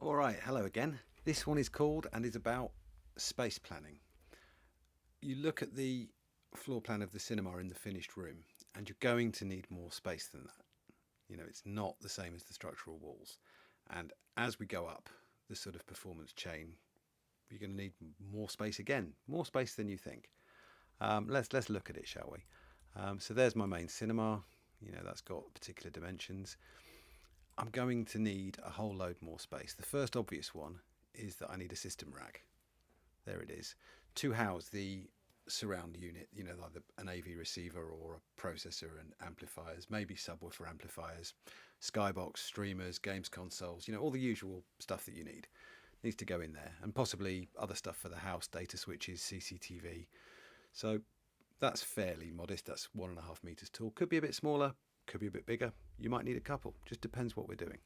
All right, hello again. This one is called and is about space planning. You look at the floor plan of the cinema in the finished room, and you're going to need more space than that. You know, it's not the same as the structural walls. And as we go up the sort of performance chain, you're going to need more space again, more space than you think. Let's look at it, shall we? So there's my main cinema. You know, that's got particular dimensions. I'm going to need a whole load more space. The first obvious one is that I need a system rack. There it is. To house the surround unit, you know, either an AV receiver or a processor and amplifiers, maybe subwoofer amplifiers, skybox, streamers, games consoles, you know, all the usual stuff that you need needs to go in there, and possibly other stuff for the house, data switches, CCTV. So that's fairly modest. That's 1.5 meters tall. Could be a bit smaller, could be a bit bigger. You might need a couple, just depends what we're doing.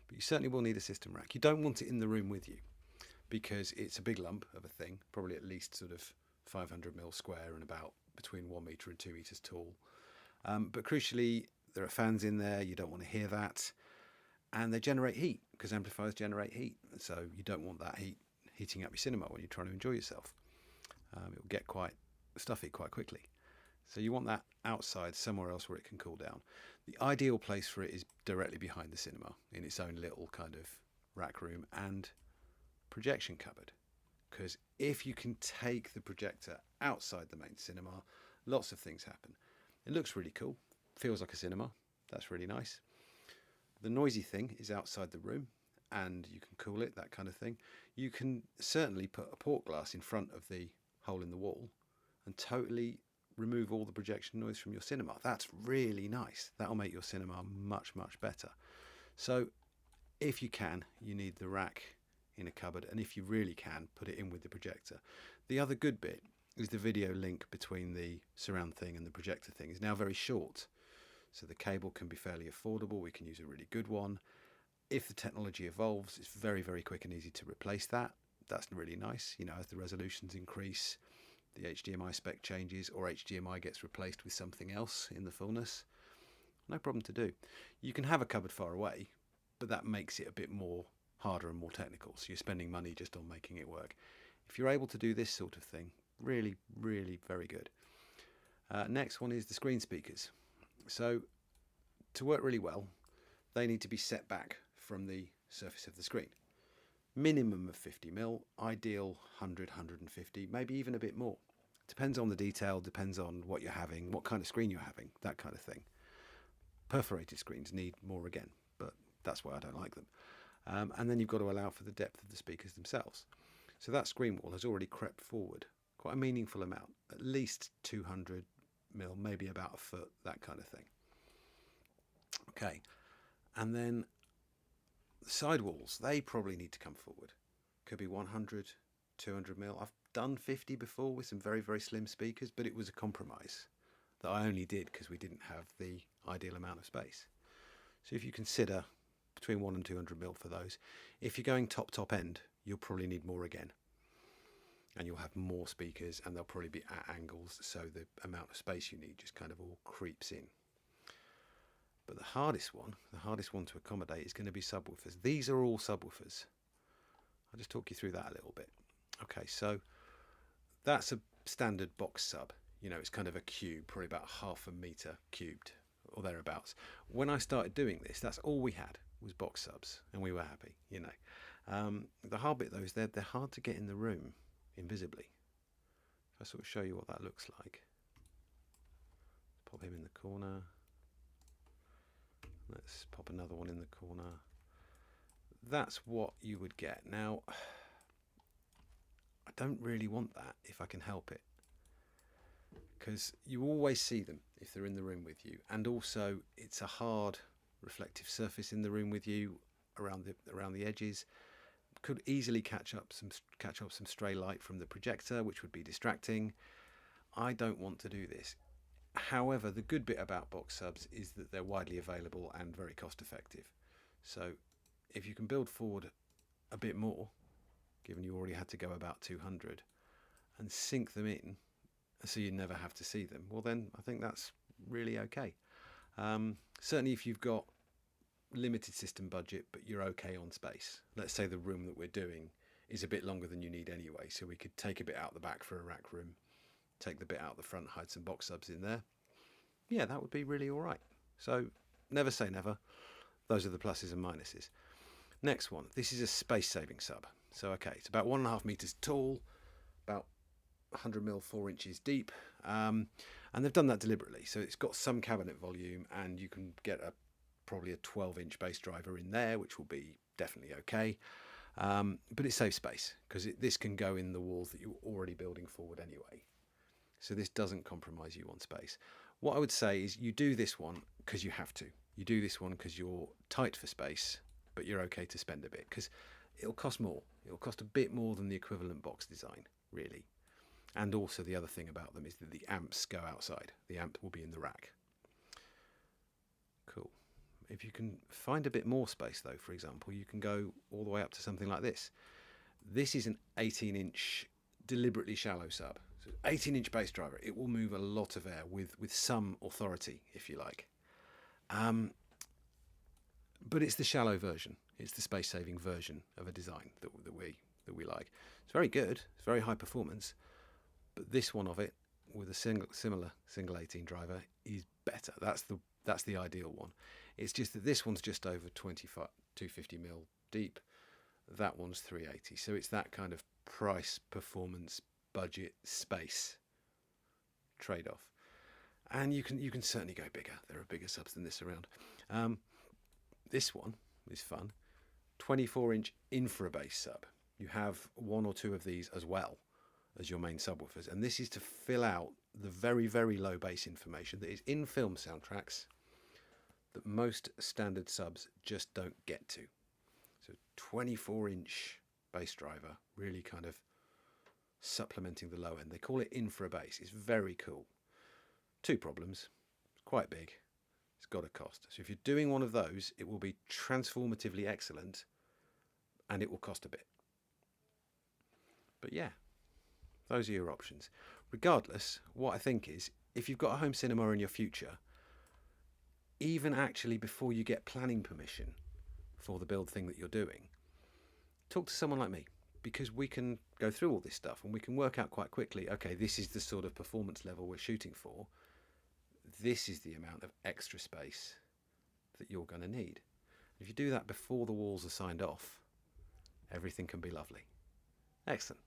But you certainly will need a system rack. You don't want it in the room with you because it's a big lump of a thing, probably at least sort of 500 mil square and about between 1 meter and 2 meters tall. But crucially, there are fans in there. You don't want to hear that. And they generate heat because amplifiers generate heat. So you don't want that heat heating up your cinema when you're trying to enjoy yourself. It will get quite stuffy quite quickly. So you want that outside, somewhere else where it can cool down. The ideal place for it is directly behind the cinema in its own little kind of rack room and projection cupboard. Because if you can take the projector outside the main cinema, lots of things happen. It looks really cool, feels like a cinema, that's really nice. The noisy thing is outside the room and you can cool it, that kind of thing. You can certainly put a port glass in front of the hole in the wall and totally remove all the projection noise from your cinema. That's really nice. That'll make your cinema much, much better. So if you can, you need the rack in a cupboard, and if you really can, put it in with the projector. The other good bit is the video link between the surround thing and the projector thing is now very short. So the cable can be fairly affordable. We can use a really good one. If the technology evolves, it's very, very quick and easy to replace that. That's really nice. You know, as the resolutions increase, the HDMI spec changes, or HDMI gets replaced with something else in the fullness, no problem to do. You can have a cupboard far away, but that makes it a bit more harder and more technical. So you're spending money just on making it work. If you're able to do this sort of thing, really, really very good. Next one is the screen speakers. So to work really well, they need to be set back from the surface of the screen. Minimum of 50 mil, ideal 100, 150, maybe even a bit more. Depends on the detail, depends on what you're having, what kind of screen you're having, that kind of thing. Perforated screens need more again, but that's why I don't like them. And then you've got to allow for the depth of the speakers themselves. So that screen wall has already crept forward quite a meaningful amount, at least 200 mil, maybe about a foot, that kind of thing. Okay, and then the side walls, they probably need to come forward. Could be 100, 200 mil. I've done 50 before with some very, very slim speakers, but it was a compromise that I only did because we didn't have the ideal amount of space. So if you consider between 1 and 200 mil for those, if you're going top end, you'll probably need more again. And you'll have more speakers and they'll probably be at angles, so the amount of space you need just kind of all creeps in. But the hardest one to accommodate is going to be subwoofers. These are all subwoofers. I'll just talk you through that a little bit. Okay, so that's a standard box sub. You know, it's kind of a cube, probably about 0.5 meter cubed or thereabouts. When I started doing this, that's all we had was box subs, and we were happy, you know. The hard bit though is they're hard to get in the room invisibly. If I sort of show you what that looks like. Pop him in the corner. Let's pop another one in the corner. That's what you would get. Now, I don't really want that if I can help it, because you always see them if they're in the room with you, and also it's a hard reflective surface in the room with you around the edges. Could easily catch up some stray light from the projector, which would be distracting. I don't want to do this. However, the good bit about box subs is that they're widely available and very cost effective. So if you can build forward a bit more, given you already had to go about 200, and sink them in so you never have to see them, well then I think that's really okay. Certainly if you've got limited system budget, but you're okay on space. Let's say the room that we're doing is a bit longer than you need anyway, so we could take a bit out the back for a rack room, take the bit out the front, hide some box subs in there. Yeah, that would be really all right. So never say never. Those are the pluses and minuses. Next one, this is a space-saving sub. So okay, it's about 1.5 meters tall, about 100mm 4 inches deep, and they've done that deliberately. So it's got some cabinet volume, and you can get probably a 12-inch bass driver in there, which will be definitely okay. But it saves space because this can go in the walls that you're already building forward anyway. So this doesn't compromise you on space. What I would say is you do this one because you have to. You do this one because you're tight for space, but you're okay to spend a bit because it'll cost more. It'll cost a bit more than the equivalent box design, really. And also the other thing about them is that the amps go outside. The amp will be in the rack. Cool. If you can find a bit more space though, for example, you can go all the way up to something like this. This is an 18-inch deliberately shallow sub. So 18-inch bass driver. It will move a lot of air with some authority, if you like. But it's the shallow version. It's the space-saving version of a design that we like. It's very good. It's very high performance. But this one of it, with a similar single 18 driver, is better. That's the ideal one. It's just that this one's just over 250mm deep. That one's 380. So it's that kind of price, performance, budget, space trade-off. And you can certainly go bigger. There are bigger subs than this around. This one is fun. 24-inch infrabass sub. You have one or two of these as well as your main subwoofers, and this is to fill out the very, very low bass information that is in film soundtracks that most standard subs just don't get to. So 24-inch bass driver, really kind of supplementing the low end. They call it infrabass. It's very cool. Two problems. It's quite big. It's got a cost. So if you're doing one of those, it will be transformatively excellent and it will cost a bit. But yeah, those are your options. Regardless, what I think is, if you've got a home cinema in your future, even actually before you get planning permission for the build thing that you're doing, talk to someone like me, because we can go through all this stuff and we can work out quite quickly, okay, this is the sort of performance level we're shooting for. This is the amount of extra space that you're going to need. If you do that before the walls are signed off, everything can be lovely. Excellent.